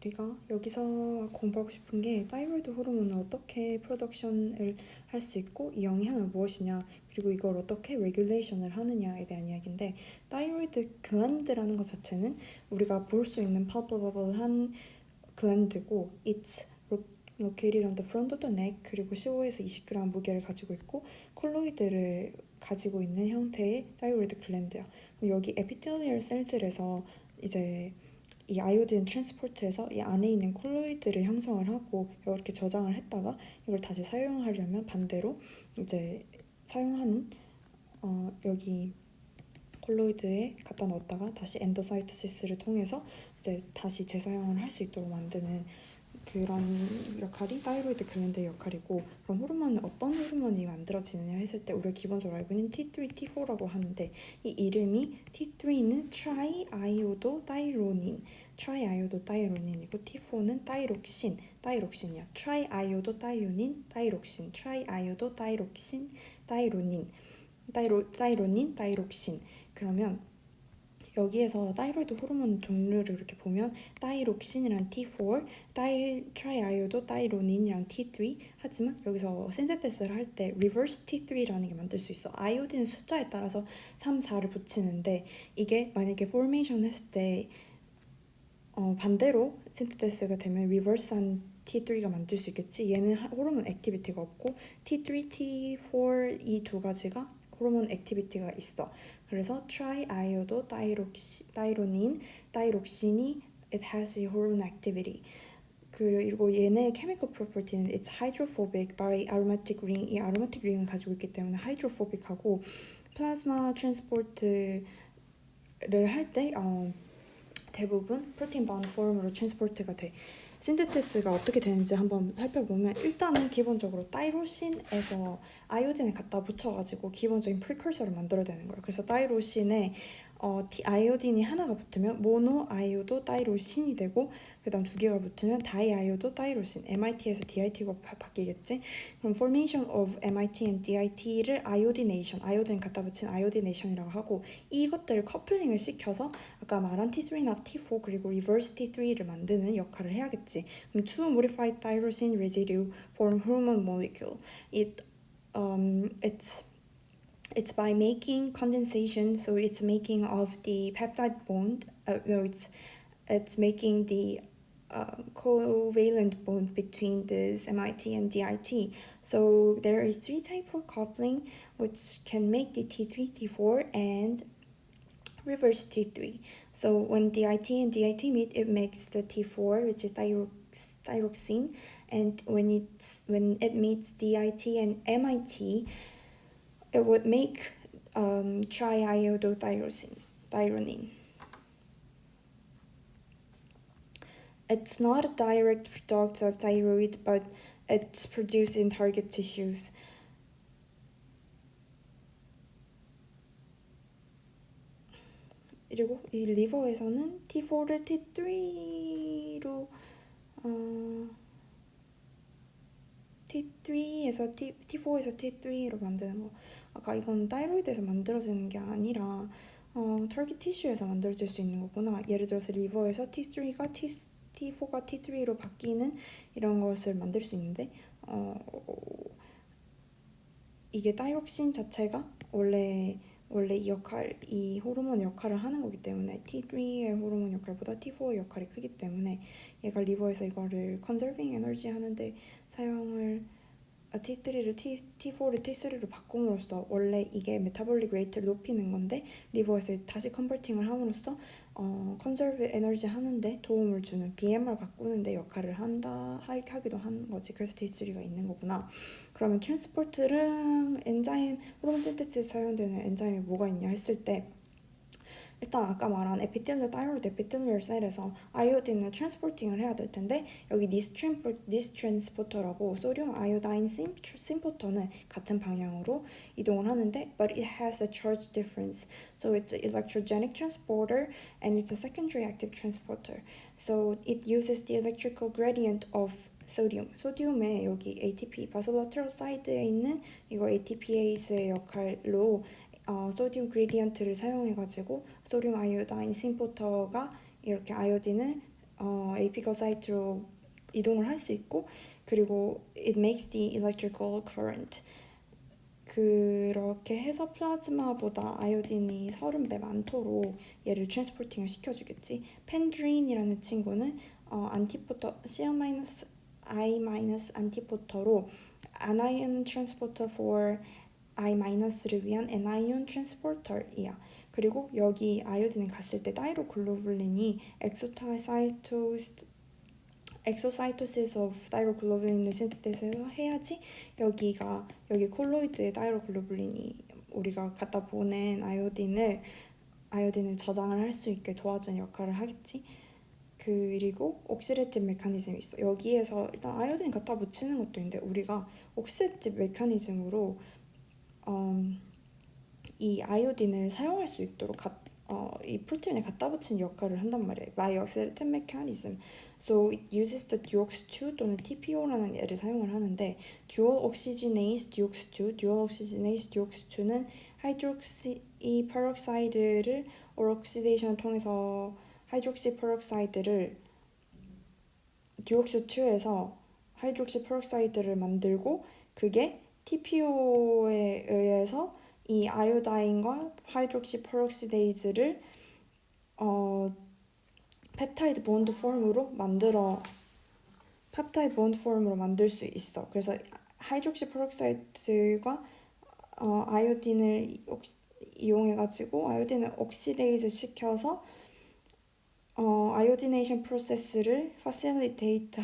우리가 여기서 공부하고 싶은 게 타이로이드 호르몬을 어떻게 프로덕션을 할 수 있고 이 영향은 무엇이냐 그리고 이걸 어떻게 레귤레이션을 하느냐에 대한 이야기인데 타이로이드 글랜드라는 것 자체는 우리가 볼 수 있는 palpable한 글랜드고 it's located on the front of the neck 그리고 15에서 20g 무게를 가지고 있고 콜로이드를 가지고 있는 형태의 타이로이드 글랜드야. 여기 에피텔리얼 셀들에서 이제 이 아이오딘 트랜스포트에서 이 안에 있는 콜로이드를 형성을 하고 이렇게 저장을 했다가 이걸 다시 사용하려면 반대로 이제 사용하는 여기 콜로이드에 갖다 넣었다가 다시 엔도사이토시스를 통해서 이제 다시 재사용을 할 수 있도록 만드는 그런 역할이 타이로이드 글랜드의 역할이고 그럼 호르몬은 어떤 호르몬이 만들어지느냐 했을 때 우리가 기본적으로 알고 있는 T3, T4라고 하는데 이 이름이 T3는 트라이아이오도다이로닌 트라이아이오도다이로닌이고 T4는 다이록신이야. 트라이아이오도다이오닌 다이록신 트라이아이오도다이록신 다이록신 그러면 여기에서 타이로이드 호르몬 종류를 이렇게 보면 다이록신이란 T4, 트라이아이오도 다이로닌이란 T3 하지만 여기서 신테시스를 할 때 리버스 T3라는 게 만들 수 있어. 아이오딘 숫자에 따라서 3, 4를 붙이는데 이게 만약에 포메이션 했을 때 반대로 신테시스가 되면 리버스한 T3가 만들 수 있겠지. 얘는 호르몬 액티비티가 없고 T3, T4 이 두 가지가 호르몬 액티비티가 있어. 그래서 트라이아이오도 다이록신이 it has a hormone activity. 그리고 얘네의 chemical property는 it's hydrophobic by aromatic ring. 이 aromatic ring을 가지고 있기 때문에 hydrophobic하고 플라즈마 트랜스포트를 할 때 대부분 프로틴 바운드 폼으로 트랜스포트가 돼. 신테시스가 어떻게 되는지 한번 살펴보면 일단은 기본적으로 타이로신에서 아이오딘을 갖다 붙여가지고 기본적인 프리커서를 만들어내는 거예요. 그래서 타이로신에 아이오딘이 하나가 붙으면 모노 아이오도 다이로신이 되고 그 다음 두 개가 붙으면 다이아이오도 다이로신 MIT에서 DIT가 바뀌겠지. 그럼 formation of MIT and DIT를 아이오딘 갖다 붙인 아이오디네이션이라고 하고 이것들을 커플링을 시켜서 아까 말한 T3나 T4 그리고 reverse T3를 만드는 역할을 해야겠지. 그럼 two modified tyrosine residue form hormone molecule. It's by making condensation, so it's making of the peptide bond. It's making the covalent bond between this MIT and DIT. So there is three types of coupling which can make the T3, T4, and reverse T3. So when DIT and DIT meet, it makes the T4, which is thyroxine, and when it meets DIT and MIT, it would make triiodothyronine. It's not a direct product of thyroid, but it's produced in target tissues. 그리고 이 리버에서는 T4를 T3로 T3에서 T4에서 T3로 만드는 거. 아까 이건 타이로이드에서 만들어지는 게 아니라 털기 티슈에서 만들어질 수 있는 거구나. 예를 들어서 리버에서 T4가 T3로 바뀌는 이런 것을 만들 수 있는데 이게 타이록신 자체가 원래 이 호르몬 역할을 하는 거기 때문에 T3의 호르몬 역할보다 T4의 역할이 크기 때문에 얘가 리버에서 이거를 컨저빙 에너지 하는데 사용을 T3를 T4를 T3로 바꿈으로써 원래 이게 메타볼릭 레이트를 높이는 건데 리버에서 다시 컨버팅을 함으로써 컨저브 에너지 하는데 도움을 주는 BMR 바꾸는데 역할을 하기도 하는 거지. 그래서 T3가 있는 거구나. 그러면 트랜스포트랑 엔자임, 호르몬 신테시스 사용되는 엔자임이 뭐가 있냐 했을 때 일단 아까 말한 에피텔리얼 타이로이드 에피텔리얼 셀에서 아이오딘을 트랜스포팅을 해야 될 텐데 여기 니스 트랜스포터라고 소듐 아이오다인 심포터는 같은 방향으로 이동을 하는데 but it has a charge difference. So it's an electrogenic transporter and it's a secondary active transporter. So it uses the electrical gradient of sodium. 소듐의 여기 ATP, 바솔라테럴 사이드에 있는 이거 ATPase의 역할로 소듐 그레디언트를 사용해가지고 소듐 아이오다인 심포터가 이렇게 아이오딘을 AP가 사이트로 이동을 할 수 있고, 그리고 it makes the electrical current. 그렇게 해서 플라즈마보다 아이오딘이 30배 많도록 얘를 트랜스포팅을 시켜주겠지. 펜드린이라는 친구는 안티포터 Cl-I- 안티포터로 anion transporter for I-를 위한 anion transporter이야. 그리고 여기 아이오딘이 갔을 때 다이로글로불린이 엑소사이토시스 of 다이로글로불린을 신테시스해서 해야지 여기 콜로이드의 다이로글로불린이 우리가 갖다 보낸 아이오딘을 저장을 할 수 있게 도와주는 역할을 하겠지. 그리고 옥시데이티브 메커니즘이 있어. 여기에서 일단 아이오딘 갖다 붙이는 것도 있는데 우리가 옥시데이티브 메커니즘으로 이 아이오딘을 사용할 수 있도록 이 프로틴에 갖다 붙이는 역할을 한단 말이야. by oxidative mechanism. So it uses the DOX2 또는 TPO라는 얘를 사용을 하는데 dual oxygenase DOX2는 하이드록시 페록사이드를 오락시데이션을 통해서 하이드록시 페록사이드를 DOX2에서 하이드록시 페록사이드를 만들고 그게 TPO에 의해서 이 아이오다인과 하이드록시 페록시데이즈를 펩타이드 본드 폼으로 만들 수 있어. 그래서 하이드록시 페록사이드가 아이오딘을 이용해가지고 아이오딘을 옥시데이즈 시켜서 아이오디네이션 프로세스를 파실리테이트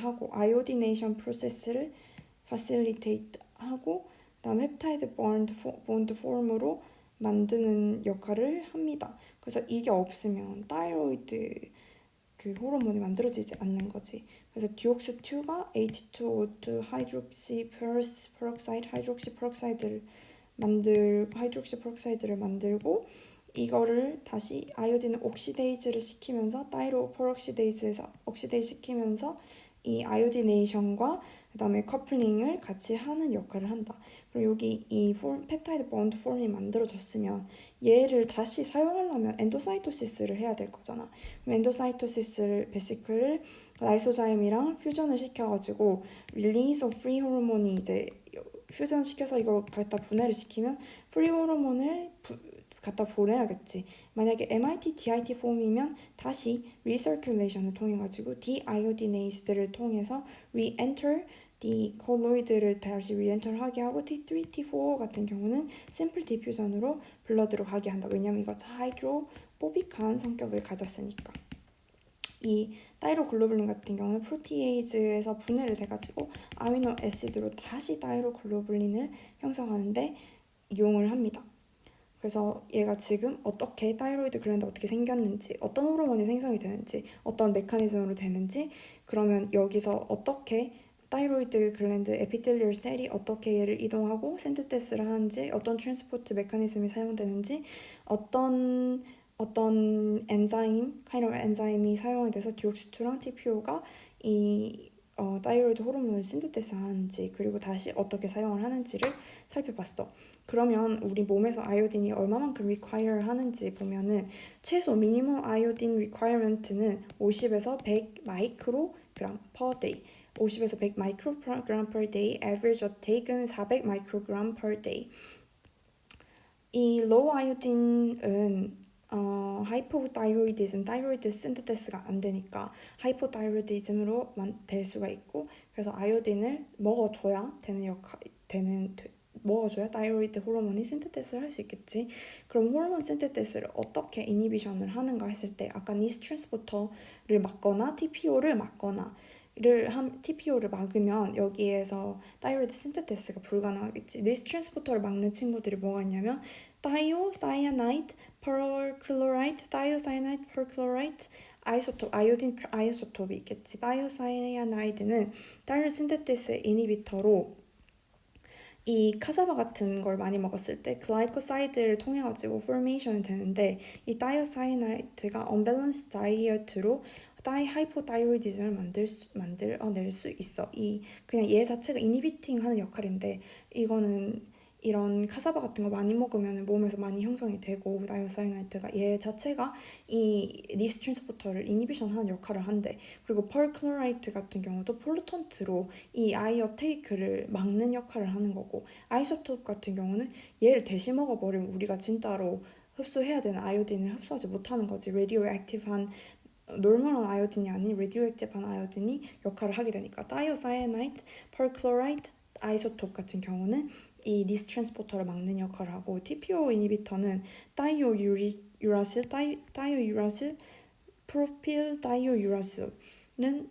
하고 그다음에 펩타이드 본드 폼으로 만드는 역할을 합니다. 그래서 이게 없으면 타이로이드 그 호르몬이 만들어지지 않는 거지. 그래서 디옥스2가 H2O2 하이드록시 페록사이드 하이드록시 페록사이드를 만들고 이거를 다시 아이오딘 옥시데이즈를 시키면서 다이로 페록시데이즈에서 옥시데이즈 시키면서 이 아이오디네이션과 그다음에 커플링을 같이 하는 역할을 한다. 그리고 여기 이 펩타이드 본드 폼이 만들어졌으면 얘를 다시 사용하려면 엔도사이토시스를 해야 될 거잖아. 그럼 엔도사이토시스를 베시클을 라이소자임이랑 퓨전을 시켜가지고 릴리즈 오브 프리 호르몬이 이제 퓨전 시켜서 이걸 갖다 분해를 시키면 프리 호르몬을 갖다 보내야겠지. 만약에 MIT, DIT 폼이면 다시 리서큘레이션을 통해 가지고 디아이오디네이스를 통해서 re-enter 콜로이드를 다시 리엔터를 하게 하고 T3, T4 같은 경우는 심플 디퓨전으로 블러드로 가게 한다. 왜냐면 이거 하이드로포빅한 성격을 가졌으니까. 이 다이로글로불린 같은 경우는 프로티에이즈에서 분해를 돼가지고 아미노 애시드로 다시 다이로글로불린을 형성하는데 이용을 합니다. 그래서 얘가 지금 어떻게 타이로이드 글랜드 어떻게 생겼는지, 어떤 호르몬이 생성이 되는지, 어떤 메커니즘으로 되는지, 그러면 여기서 어떻게 타이로이드 글랜드 에피텔리얼 셀이 어떻게 얘를 이동하고 신테시스를 하는지, 어떤 트랜스포트 메커니즘이 사용되는지, 어떤 엔자임이 사용이 돼서 디옥시2랑 TPO가 이 타이로이드 호르몬을 신테시스 하는지, 그리고 다시 어떻게 사용을 하는지를 살펴봤어. 그러면 우리 몸에서 아이오딘이 얼마만큼 require 하는지 보면은 최소 미니멈 아이오딘 requirement는 50에서 100 마이크로그램 per day. 50에서 100 마이크로그램 per day, average uptake은 400 마이크로그램 per day. 이 low 아이오딘은 하이포타이로이디즘, 타이로이드 신테시스가 안 되니까 하이포타이로이디즘으로 될 수가 있고, 그래서 아이오딘을 먹어줘야 먹어줘야 타이로이드 호르몬이 신테시스를 할 수 있겠지. 그럼 호르몬 신테시스를 어떻게 이니비션을 하는가 했을 때 아까 니스 트랜스포터를 막거나 TPO를 막으면 여기에서 타이로이드 신테시스가 불가능하겠지. 니스 트랜스포터를 막는 친구들이 뭐가 있냐면 다이오사이아나이드, 퍼클로라이트, 다이오사이아나이드, 퍼클로라이트, 아이오딘 아이소톱이 있겠지. 다이오사이아나이드는 타이로이드 신테시스 이니비터로 이 카사바 같은 걸 많이 먹었을 때 글라이코사이드를 통해 가지고 포메이션이 되는데 이 다이오사이나이드가 언밸런스 다이어트로 하이포타이로이디즘을 만들어낼 수 있어. 그냥 얘 자체가 이니비팅 하는 역할인데 이거는 이런 카사바 같은 거 많이 먹으면 몸에서 많이 형성이 되고 다이오사이나이트가 얘 자체가 이 니스 트랜스포터를 이니비션 하는 역할을 한대. 그리고 펄클로라이트 같은 경우도 폴루턴트로 이 아이 업테이크를 막는 역할을 하는 거고 아이소톱 같은 경우는 얘를 대신 먹어버리면 우리가 진짜로 흡수해야 되는 아이오딘을 흡수하지 못하는 거지. 레디오 액티브한 노멀한 아이오딘이 아닌 레디오 액티브한 아이오딘이 역할을 하게 되니까 다이오사이나이트, 펄클로라이트, 아이소톱 같은 경우는 이 니스 트랜스포터를 막는 역할을 하고 TPO 이니비터는 다이오유라실, 프로필 다이오유라실은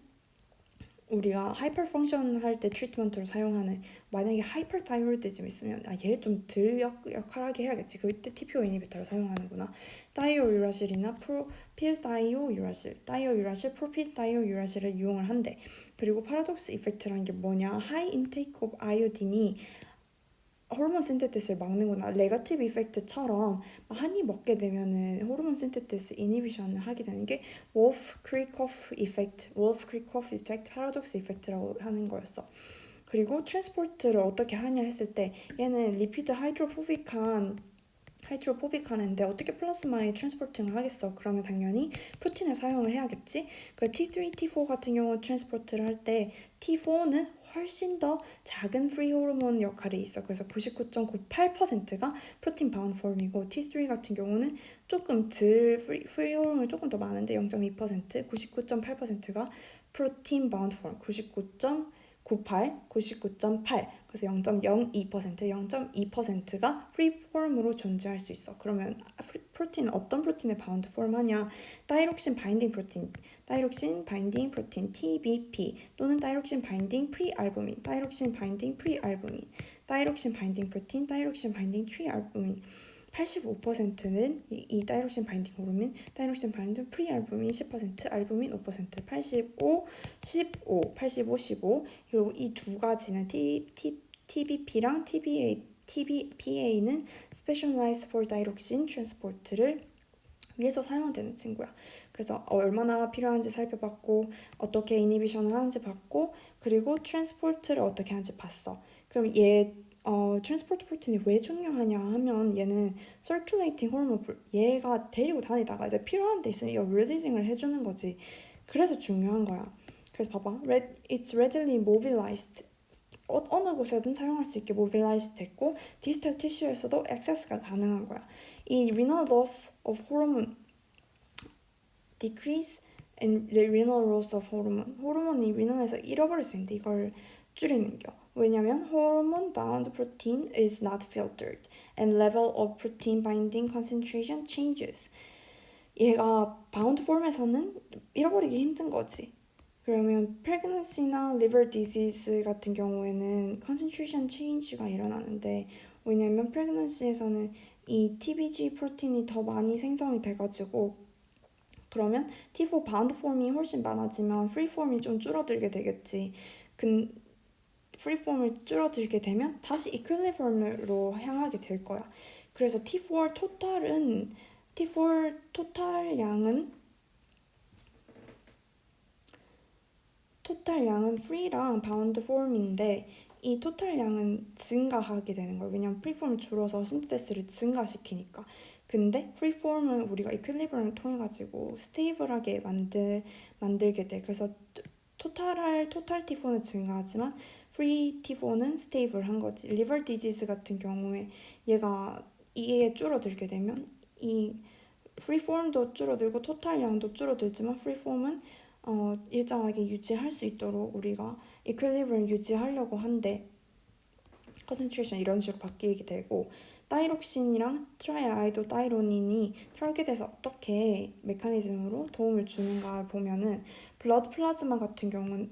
우리가 하이퍼 펑션 할 때 트리트먼트로 사용하는 만약에 하이퍼타이로이디즘 있으면 얘를 좀 덜 역할하게 해야겠지. 그때 TPO 이니비터를 사용하는구나. 다이오유라실이나 프로필 다이오유라실, 프로필 다이오유라실을 이용을 한대. 그리고 파라독스 이펙트라는 게 뭐냐? 하이 인테이크 오브 아이오딘이 호르몬 신테시스를 막는구나. 네거티브 이펙트처럼 한입 먹게 되면은 호르몬 신테시스 이니비션을 하게 되는 게 월프-크리코프 이펙트, 파라독스 이펙트라고 하는 거였어. 그리고 트랜스포트를 어떻게 하냐 했을 때 얘는 리피드 하이드로포빅한인데 어떻게 플라즈마에 트랜스포팅을 하겠어? 그러면 당연히 프로틴을 사용을 해야겠지. 그 T3, T4 같은 경우 트랜스포트를 할 때 T4는 훨씬 더 작은 프리 호르몬 역할이 있어. 그래서 99.98%가 프로틴 바운드 폼이고 T3 같은 경우는 조금 덜 프리 호르몬이 조금 더 많은데 0.2%, 99.8%가 프로틴 바운드 폼, 99.8 그래서 0.02%가 프리 폼으로 존재할 수 있어. 그러면 프로틴 어떤 프로틴에 바운드 폼 하냐? 다이록신 바인딩 프로틴 TBP 또는 다이록신 바인딩 프리알부민, 다이록신 바인딩 프로틴, 다이록신 바인딩 트리알부민. 85%는 이 다이록신 바인딩 호르몬, 다이록신 바인딩 프리알부민 10%, 알부민 5%, 85, 15. 그리고 이 두 가지는 TBP랑 TBPA는 Specialized for Thyroxine Transport를 위해서 사용되는 친구야. 그래서 얼마나 필요한지 살펴봤고 어떻게 이니비션을 하는지 봤고 그리고 트랜스포트를 어떻게 하는지 봤어. 그럼 트랜스포트 프로틴이 왜 중요하냐 하면 얘는 circulating 호르몬 얘가 데리고 다니다가 이제 필요한 데 있으면 이거 릴리징을 해주는 거지. 그래서 중요한 거야. 그래서 봐봐. It's readily mobilized. 어느 곳에든 사용할 수 있게 mobilized 됐고 디스탈 티슈에서도 액세스가 가능한 거야. 이 renal loss of hormone decrease and the renal loss of hormone. 호르몬이 리널에서 잃어버릴 수 있는데 이걸 줄이는 겨. 왜냐면 hormone bound protein is not filtered and level of protein binding concentration changes. 얘가 bound form에서는 잃어버리기 힘든 거지. 그러면 pregnancy나 liver disease 같은 경우에는 concentration change가 일어나는데 왜냐면 pregnancy에서는 이 TBG 프로틴이 더 많이 생성이 돼가지고 그러면 T4 바운드 폼이 훨씬 많아지면 프리 폼이 좀 줄어들게 되겠지. 프리 폼을 줄어들게 되면 다시 이퀄리브럼으로 향하게 될 거야. 그래서 T4 토탈 양은 프리랑 바운드 폼인데 이 토탈 양은 증가하게 되는 거예요. 왜냐면 프리폼이 줄어서 신테시스를 증가시키니까. 근데 프리폼은 우리가 이퀄리브럼을 통해 가지고 스테이블하게 만들게 돼. 그래서 토탈 T4는 증가하지만 프리 T4는 스테이블한 거지. 리버 디지즈 같은 경우에 이게 줄어들게 되면 이 프리폼도 줄어들고 토탈 양도 줄어들지만 프리폼은 일정하게 유지할 수 있도록 우리가 이퀄리브럼 유지하려고 한데 컨센트레이션 이런 식으로 바뀌게 되고 다이록신이랑 트라이아이도다이로닌이 타겟에서 어떻게 메커니즘으로 도움을 주는가 보면은 블러드 플라즈마 같은 경우는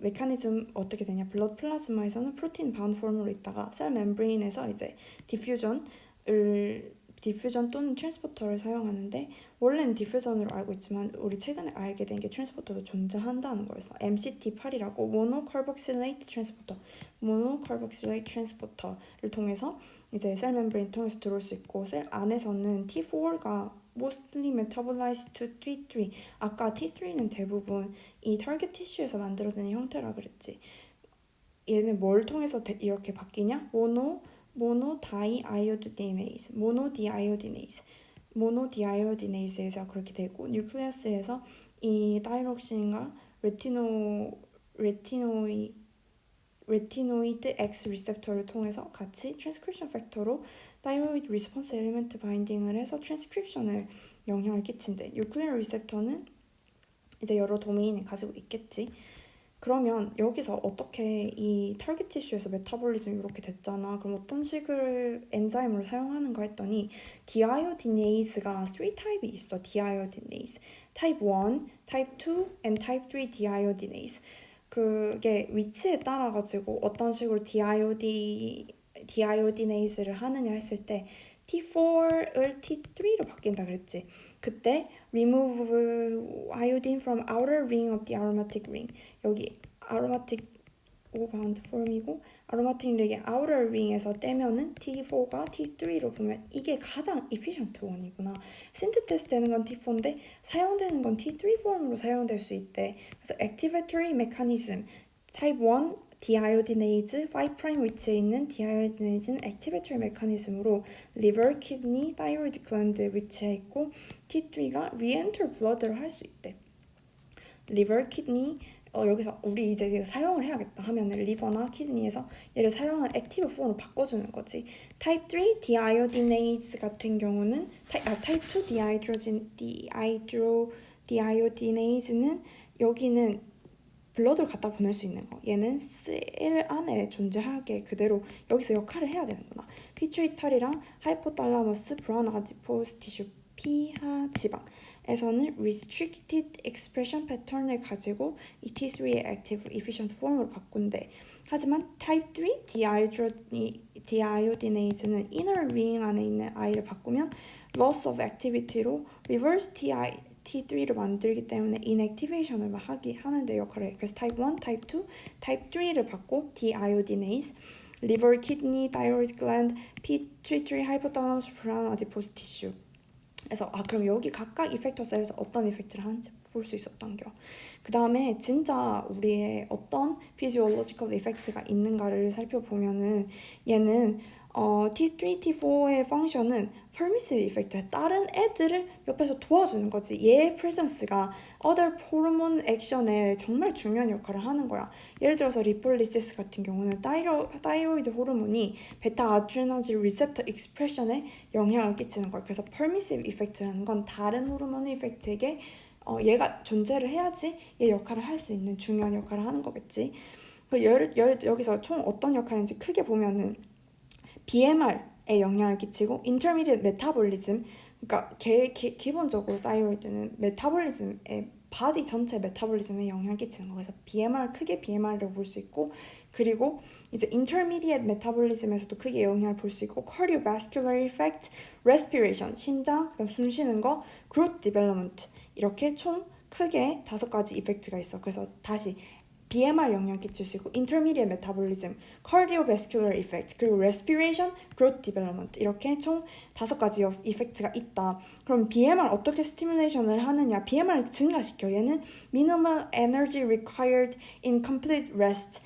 메커니즘 어떻게 되냐? 블러드 플라즈마에서는 프로틴 바운드 폼으로 있다가 셀 멤브레인에서 이제 디퓨전 또는 트랜스포터를 사용하는데 원래는 디퓨전으로 알고 있지만 우리 최근에 알게 된 게 트랜스포터도 존재한다는 거였어. MCT8이라고 모노카르복실레이트 트랜스포터를 통해서 이제 셀 멤브레인 통해서 들어올 수 있고 셀 안에서는 T4가 mostly metabolized to T3. 아까 T3는 대부분 이 타겟 티슈에서 만들어지는 형태라 그랬지. 얘는 뭘 통해서 이렇게 바뀌냐? 모노디아이오디네이스에서 그렇게 되고 뉴클리어스에서 이 다이록신과 레티노이드 X 리셉터를 통해서 같이 트랜스크립션 팩터로 타이로이드 리스폰스 엘리멘트 바인딩을 해서 트랜스크립션을 영향을 끼친대. 뉴클리어 리셉터는 이제 여러 도메인을 가지고 있겠지. 그러면 여기서 어떻게 이 타겟 티슈에서 메타볼리즘 이렇게 됐잖아. 그럼 어떤 식을 엔자임으로 사용하는가 했더니 디아이오디네이즈가 3타입이 있어. 디아이오디네이즈 타입 1, 타입 2, and 타입 3 디아이오디네이즈. 그게 위치에 따라 가지고 어떤 식으로 디아이오디네이즈를 하느냐 했을 때 T4을 T3로 바뀐다 그랬지. 그때 remove iodine from outer ring of the aromatic ring. 여기 aromatic bound form이고 aromatic ring의 outer ring에서 떼면은 T4가 T3로 보면 이게 가장 efficient 원이구나. synthesis 되는 건 T4인데 사용되는 건 T3 폼으로 사용될 수 있대. 그래서 activatory mechanism type 1 디아이오디네이즈 5' 위치에 있는 디아이오디네이즈는 액티베이터 메커니즘으로 리버, 키드니, 타이로이드 글랜드 위치에 있고 T3가 re-enter blood를 할 수 있대. 리버, 키드니 여기서 우리 이제 사용을 해야겠다 하면은 리버나 키드니에서 얘를 사용한 액티브 폼으로 바꿔주는 거지. 타입 3 디아이오디네이즈 같은 경우는 타입 2 디아이오디네이즈는 여기는 블러드를 갖다 보낼 수 있는 거. 얘는 셀 안에 존재하게 그대로 여기서 역할을 해야 되는구나. 피추이터리랑 하이포탈라머스, 브라운 아디포스 티슈, 피하 지방에서는 restricted expression 패턴을 가지고 이 T3의 active efficient form으로 바꾼대. 하지만 type 3 디아이오디네이즈는 inner ring 안에 있는 I를 바꾸면 loss of activity로 reverse T3를 만들기 때문에 inactivation을 하는데 역할을 해. 그래서 type 1, type 2, type 3를 받고 디아이오디네이즈, liver, kidney, thyroid gland, pituitary, hypothalamus, brown adipose tissue. 그래서 그럼 여기 각각 이펙터 셀에서 어떤 이펙트를 하는지 볼 수 있었던 겨. 그 다음에 진짜 우리의 어떤 physiological 이펙트가 있는가를 살펴보면은 얘는 T3, T4의 펑션은 permissive 이펙트야. 다른 애들을 옆에서 도와주는 거지. 얘의 presence가 other hormone action에 정말 중요한 역할을 하는 거야. 예를 들어서 리폴리시스 같은 경우는 타이로이드 호르몬이 베타 아드레너진 리셉터 익스프레션에 영향을 끼치는 거야. 그래서 permissive 이펙트라는 건 다른 호르몬 이펙트에게 얘가 존재를 해야지 얘 역할을 할 수 있는 중요한 역할을 하는 거겠지. 여기서 총 어떤 역할인지 크게 보면은 BMR에 영향을 끼치고 intermediate metabolism, 그러니까 기본적으로 타이로이드는 메타볼리즘에 바디 전체 메타볼리즘에 영향을 끼치는 거. 그래서 크게 BMR을 볼 수 있고, 그리고 이제 intermediate metabolism에서도 크게 영향을 볼 수 있고, cardiovascular effect, respiration, 심장, 그다음 숨 쉬는 거, growth development, 이렇게 총 크게 5가지 이펙트가 있어. 그래서 다시 BMR 영향 끼칠 수 있고 intermediate metabolism, cardiovascular effect, 그리고 respiration, growth development, 이렇게 총 5가지 이펙트가 있다. 그럼 BMR 어떻게 스티뮬레이션을 하느냐? BMR을 증가시켜. 얘는 minimal energy required in complete rest,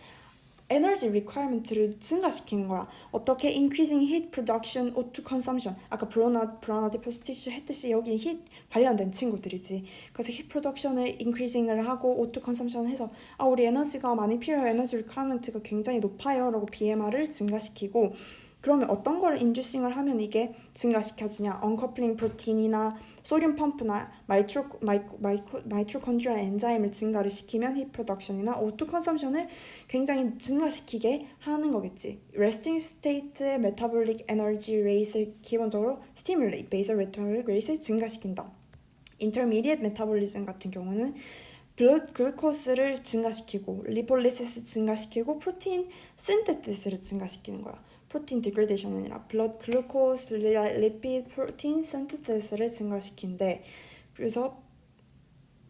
에너지 리퀘어먼트를 증가시키는 거야. 어떻게? increasing heat production, O2 consumption. 아까 브라운 아디포스 티슈 했듯이 여기 heat 관련된 친구들이지. 그래서 heat production을 increasing을 하고 O2 consumption 해서 우리 에너지가 많이 필요해요. 에너지 리퀘어먼트가 굉장히 높아요 라고 BMR을 증가시키고, 그러면 어떤 걸 인듀싱을 하면 이게 증가시켜주냐? 언커플링 프로틴이나 소듐 펌프나 마이토콘드리아 엔자임을 증가를 시키면 힙 프로덕션이나 O2 컨섬션을 굉장히 증가시키게 하는 거겠지. 레스팅 스테이트의 메타볼릭 에너지 레이스를 기본적으로 스티뮬레이트, 베이설 메타볼릭 레이스를 증가시킨다. 인터미디엇 메타볼리즘 같은 경우는 블러드 글루코스를 증가시키고 리폴리시스 증가시키고 프로틴 신테시스를 증가시키는 거야. 프로틴 디그레이션이 아니라 블러드 글루코스 리피드 프로틴 신테시스를 증가시킨대. 그래서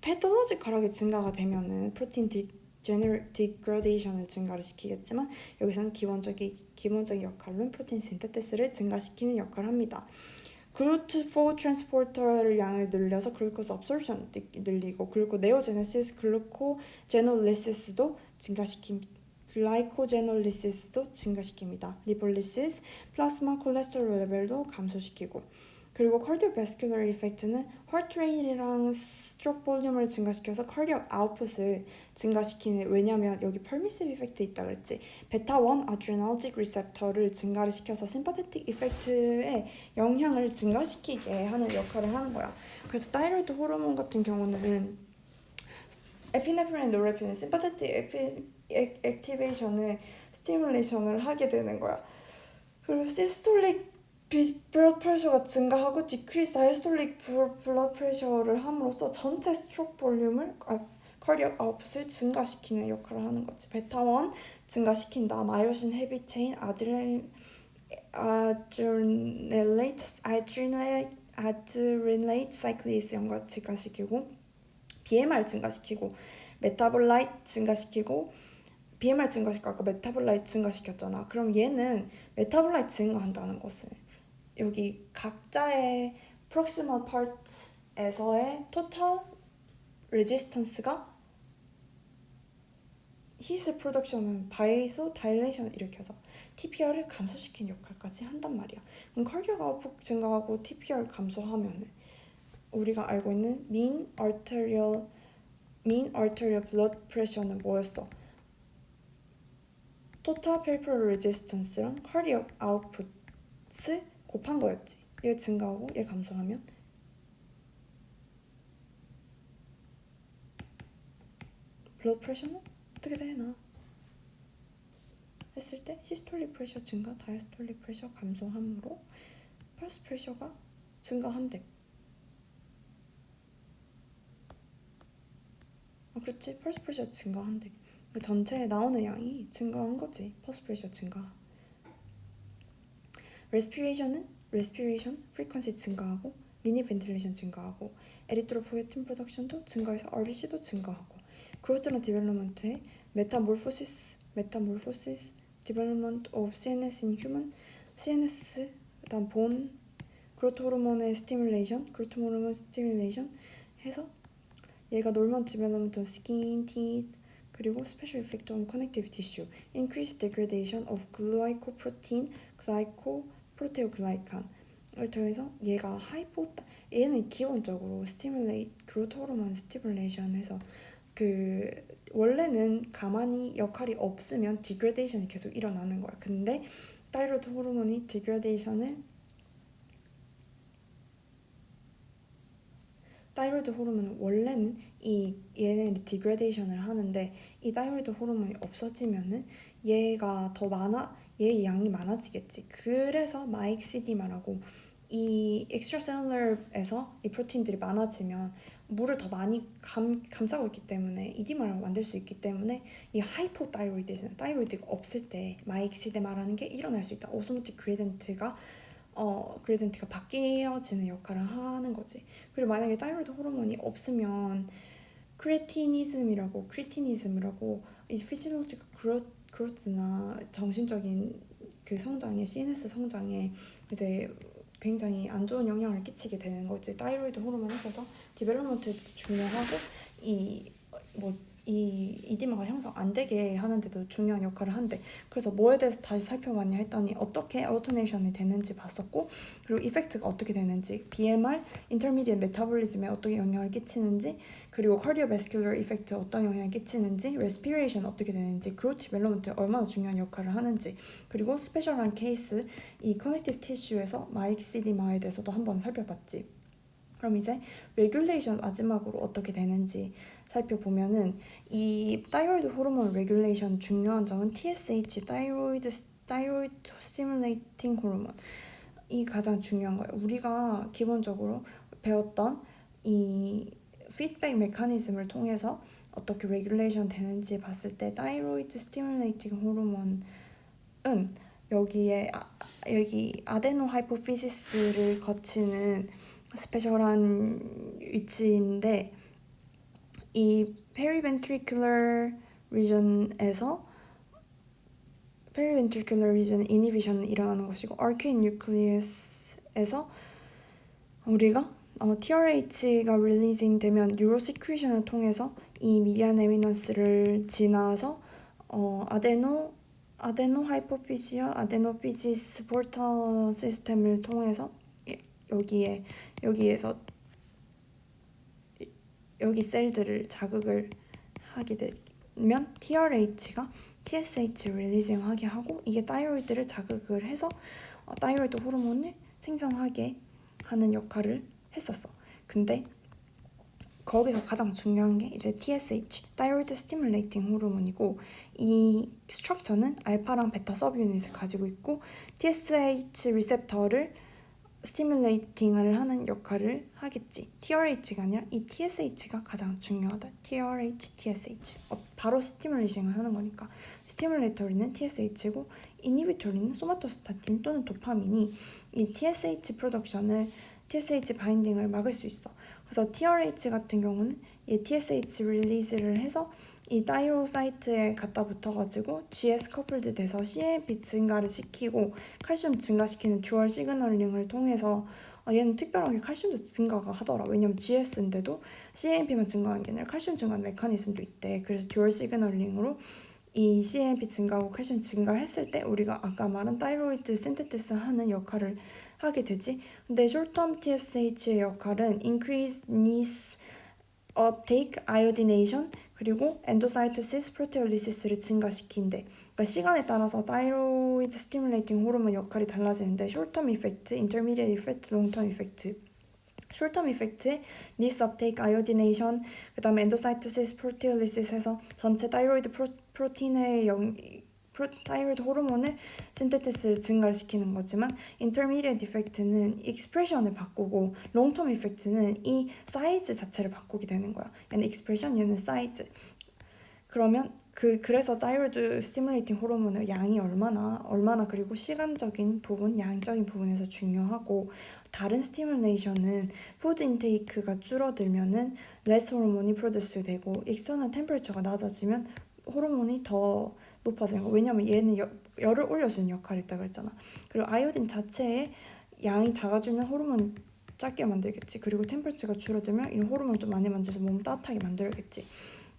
패톨로지컬하게 증가가 되면은 프로틴 디그레이션을 증가를 시키겠지만 여기서는 기본적인 역할로는 프로틴 신테시스를 증가시키는 역할을 합니다. GLUT4 트랜스포터를 양을 늘려서 글루코스 업소션 늘리고, 글루코네오제네시스, 글루코제놀리시스도 증가시킨 글라이코제놀리시스도 증가시킵니다. 리폴리시스, 플라스마 콜레스테롤 레벨도 감소시키고 그리고 cardiovascular effect는 heart rate이랑 stroke 볼륨을 증가시켜서 cardiac output을 증가시키는 왜냐면 여기 permissive effect 있다 그랬지. 베타1 adrenergic receptor를 증가를 시켜서 sympathetic effect의 영향을 증가시키게 하는 역할을 하는 거야. 그래서 타이로이드 호르몬 같은 경우는 에피네프린, 노르에피네, sympathetic activation을 스티뮬레이션을 하게 되는 거야. 그리고 시스톨릭 블러드 프레셔가 증가하고 디크리스 다이스톨릭 블러드 프레셔를 함으로써 전체 스트로크 볼륨을 카디악 아웃풋을 증가시키는 역할을 하는 거지. 베타1 증가시킨다. 마요신 헤비 체인 아드레날레이트 사이클리스 연과 증가시키고 BMR 증가시키고 메타볼라이트 증가시키고 BMR 증가시키고 아까 메타볼라이트 증가시켰잖아. 그럼 얘는 메타볼라이트 증가한다는 것은 여기 각자의 proximal part에서의 total resistance가 히스 프로덕션은 바이소 다일레이션을 일으켜서 TPR을 감소시키는 역할까지 한단 말이야. 그럼 cardiac output 증가하고 TPR 감소하면은 우리가 알고 있는 mean arterial blood pressure는 뭐였어? total peripheral resistance랑 cardiac output을 곱한 거였지. 얘 증가하고 얘 감소하면 블러드 프레셔는 어떻게 되나 했을 때 시스톨릭 프레셔 증가, 다이스톨릭 프레셔 감소함으로 펄스 프레셔가 증가한대. 그렇지. 펄스 프레셔 증가한대. 전체에 나오는 양이 증가한 거지. 펄스 프레셔 증가. 레스피레이션 프리퀀시 증가하고 미니 벤틸레이션 증가하고 에리트로포ietin 프로덕션도 증가해서 RBC도 증가하고 그로트랑 디벨롭먼트의 메타몰포시스 디벨롭먼트 오브 CNS in human CNS 그다음 본 그로트 호르몬의 스티뮬레이션 해서 얘가 놀먼 디벨롭먼트 스킨, 티드 그리고 스페셜 이펙트 온 커넥티브 티슈 increased degradation of glycoprotein 프로테오글라이칸을 통해서 얘는 기본적으로 그로트 호르몬 스티뮬레이션에서 원래는 가만히 역할이 없으면 디그레데이션이 계속 일어나는 거야. 근데 타이로이드 호르몬이 타이로이드 호르몬은 원래는 얘는 디그레데이션을 하는데 이 타이로이드 호르몬이 없어지면은 얘의 양이 많아지겠지. 그래서 마익시디마라고 이 엑스트라셀룰러에서 이 프로틴들이 많아지면 물을 더 많이 감싸고 있기 때문에 이디마를 만들 수 있기 때문에 이 하이포타이로이드는 타이로이드가 없을 때 마익시데마라는 게 일어날 수 있다. 오스모틱 그레이던트가 바뀌어지는 역할을 하는 거지. 그리고 만약에 타이로이드 호르몬이 없으면 크리티니즘이라고 이 피지올로지컬 그로트나 정신적인 그 성장에 CNS 성장에 이제 굉장히 안 좋은 영향을 끼치게 되는 거지. 타이로이드 호르몬이 그래서 디벨롭먼트도 중요하고 이 이디마가 형성 안 되게 하는데도 중요한 역할을 한대. 그래서 뭐에 대해서 다시 살펴봤냐 했더니 어떻게 어터네이션이 되는지 봤었고 그리고 이펙트가 어떻게 되는지 BMR, 인터미디엇 메타볼리즘에 어떻게 영향을 끼치는지 그리고 카디오베스큘러 이펙트에 어떤 영향을 끼치는지 레스피레이션 어떻게 되는지 그로트 디벨롭먼트에 얼마나 중요한 역할을 하는지 그리고 스페셜한 케이스 이 커넥티브 티슈에서 마익시디마에 대해서도 한번 살펴봤지. 그럼 이제 레귤레이션 마지막으로 어떻게 되는지 살펴보면은 이 타이로이드 호르몬 레귤레이션 중요한 점은 TSH, 타이로이드 스티뮬레이팅 호르몬 이 가장 중요한 거예요. 우리가 기본적으로 배웠던 이 피드백 메커니즘을 통해서 어떻게 레귤레이션 되는지 봤을 때 타이로이드 스티뮬레이팅 호르몬은 여기 아데노 하이포피시스를 거치는 스페셜한 위치인데 이 periventricular region에서 periventricular region inhibition이 일어나는 것이고 arcuate nucleus에서 우리가 TRH가 releasing 되면 뉴로시큐션을 통해서 이 미디안 에미넌스를 지나서 아데노하이포피지스 포터 시스템을 통해서 여기에서 여기 셀들을 자극을 하게 되면 TRH가 TSH 릴리징하게 하고 이게 타이로이드를 자극을 해서 타이로이드 호르몬을 생성하게 하는 역할을 했었어. 근데 거기서 가장 중요한 게 이제 TSH, 타이로이드 스티뮬레이팅 호르몬이고 이 스트럭처는 알파랑 베타 서브유닛을 가지고 있고 TSH 리셉터를 스티뮬레이팅을 하는 역할을 하겠지. TRH가 아니라 이 TSH가 가장 중요하다. TRH, TSH. 바로 스티뮬레이팅을 하는 거니까. 스티뮬레이터리는 TSH고 이니비토리는 소마토스타틴 또는 도파민이 이 TSH 프로덕션을 TSH 바인딩을 막을 수 있어. 그래서 TRH 같은 경우는 이 TSH 릴리즈를 해서 이 타이로사이트에 갖다 붙어가지고 GS 커플드 돼서 CAMP 증가를 시키고 칼슘 증가시키는 듀얼 시그널링을 통해서 얘는 특별하게 칼슘도 증가가 하더라. 왜냐면 GS인데도 CAMP만 증가하는 게 아니라 칼슘 증가하는 메커니즘도 있대. 그래서 듀얼 시그널링으로 이 CAMP 증가하고 칼슘 증가했을 때 우리가 아까 말한 타이로이드 신테시스 하는 역할을 하게 되지. 근데 short-term TSH의 역할은 increase NES uptake, iodination, 그리고 엔도사이토시스 프로테올리시스를 증가시킨대. 그러니까 시간에 따라서 타이로이드 스티뮬레이팅 호르몬 역할이 달라지는데 short-term effect, intermediate effect, long-term effect. short-term effect에 NES uptake, iodination, 그 다음에 엔도사이토시스 프로테올리시스에서 전체 타이로이드 프로틴의 타이로이드 호르몬을 신테시스 증가를 시키는 거지만 intermediate effect는 expression을 바꾸고 long-term effect는 이 사이즈 자체를 바꾸게 되는 거야. 얘는 expression, 얘는 사이즈. 그러면 그래서 타이로이드 스티뮬레이팅 호르몬의 양이 얼마나 그리고 시간적인 부분, 양적인 부분에서 중요하고 다른 스티뮬레이션은 푸드 인테이크가 줄어들면은 less 호르몬이 프로듀스 되고 external 템퍼레처가 낮아지면 호르몬이 더 높아지는 거. 왜냐면 얘는 열을 올려주는 역할이 있다 그랬잖아. 그리고 아이오딘 자체의 양이 작아지면 호르몬 작게 만들겠지. 그리고 템퍼레처가 줄어들면 이 호르몬 좀 많이 만들어서 몸 따뜻하게 만들겠지.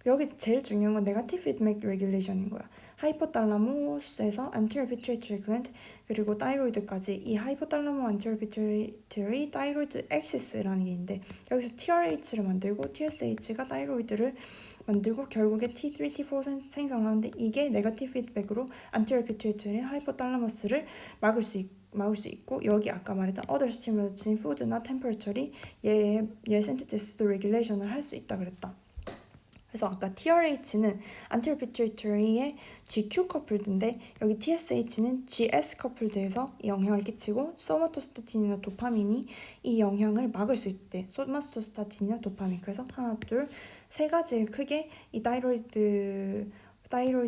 여기 제일 중요한 건 네거티브 피드백 레귤레이션인 거야. 하이포탈라모스에서 anterior pituitary gland 그리고 타이로이드까지 이 하이포탈라모 anterior pituitary 타이로이드 엑시스라는 게 있는데 여기서 TRH를 만들고 TSH가 타이로이드를 만들고 결국에 T3, T4 생성하는데 이게 네거티브 피드백으로 anterior pituitary 하이포탈라모스를 막을 수 있고 여기 아까 말했던 other stimulats인 food나 temperature이 얘 synthetis도 regulation을 할 수 있다 그랬다. 그래서 아까 TRH는 anterior pituitary의 GQ 커플드인데 여기 TSH는 GS 커플드에서 이 영향을 끼치고 소마토스타틴이나 도파민이 이 영향을 막을 수 있대. 소마토스타틴이나 도파민. 그래서 하나, 둘, 세 가지 크게 이 타이로이드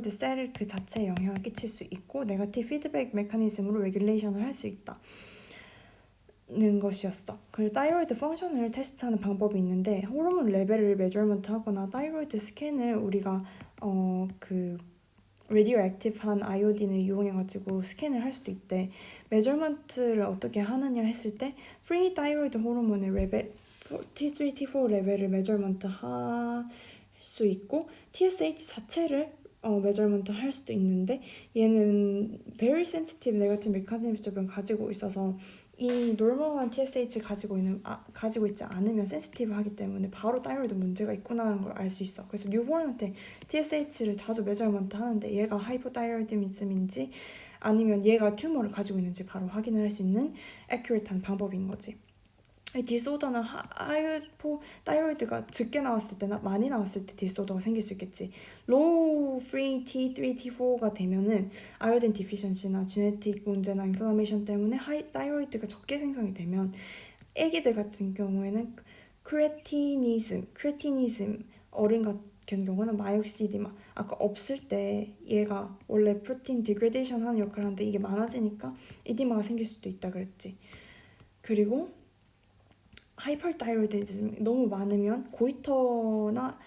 셀 그 자체에 영향을 끼칠 수 있고 네거티브 피드백 메커니즘으로 레귤레이션을 할 수 있다. 는 것이었어. 그리고 타이로이드 펑션을 테스트하는 방법이 있는데 호르몬 레벨을 메저먼트 하거나 타이로이드 스캔을 우리가 그 레디오 액티브한 아이오딘을 이용해가지고 스캔을 할 수도 있대. 메저먼트를 어떻게 하느냐 했을 때 프리 타이로이드 호르몬의 레벨 T3, T4 레벨을 메저먼트 할 수 있고 TSH 자체를 메저먼트 할 수도 있는데 얘는 very sensitive negative mechanism을 가지고 있어서 이 노멀한 TSH 가지고 있지 않으면 센시티브하기 때문에 바로 타이로이드 문제가 있구나라는 걸 알 수 있어. 그래서 뉴본한테 TSH를 자주 메저먼트 하는데 얘가 하이포타이로이드미즘인지 아니면 얘가 튜머를 가지고 있는지 바로 확인을 할 수 있는 애큐레이트한 방법인 거지. 이 디스오더는 타이로이드가 적게 나왔을 때나 많이 나왔을 때 디스오더가 생길 수 있겠지. 로우 프리 T3, T4가 되면은 아이오딘 디피션시나 지네틱 문제나 인플라메이션 때문에 타이로이드가 적게 생성이 되면 애기들 같은 경우에는 크레티니즘 어른 같은 경우는 마이옥시디마 아까 없을 때 얘가 원래 프로틴 디그레데이션 하는 역할을 하는데 이게 많아지니까 이디마가 생길 수도 있다 그랬지. 그리고 하이퍼타이로이디즘 너무 많으면 고이터나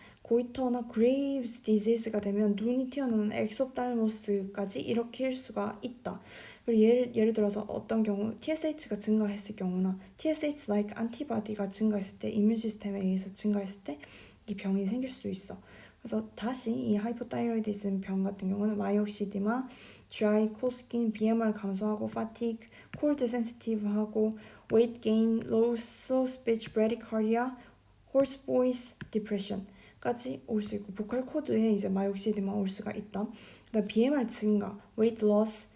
그레이브스 디지즈가 되면 눈이 튀어나오는 엑소탈모스까지 일으킬 수가 있다. 그리고 예를 들어서 어떤 경우 TSH가 증가했을 경우나 TSH-like 안티바디가 증가했을 때 이뮤 시스템에 의해서 증가했을 때 이 병이 생길 수도 있어. 그래서 다시 이 하이포타이로이디즘 병 같은 경우는 마이옥시디마, dry, cool skin, BMR 감소하고 fatigue, cold sensitive하고 weight gain, low slow speech, bradycardia, hoarse voice, depression까지 올 수 있고 보컬 코드에 이제 마이옥시디마 올 수가 있다. 그다음 BMR 증가, weight loss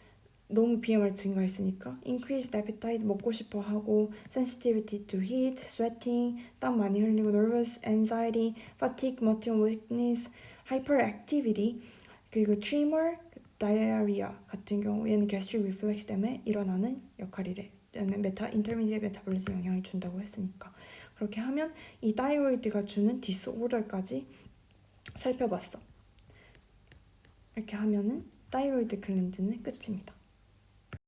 너무 BMR 증가했으니까 increased appetite 먹고 싶어 하고 sensitivity to heat, sweating 땀 많이 흘리고 nervous, anxiety, fatigue, motor weakness, hyperactivity 그리고 tremor, diarrhea 같은 경우 얘는 gastric reflux 때문에 일어나는 역할이래. 얘는 intermediate metabolism 영향을 준다고 했으니까 그렇게 하면 이 타이로이드가 주는 디스오더까지 살펴봤어. 이렇게 하면은 타이로이드 글랜드는 끝입니다.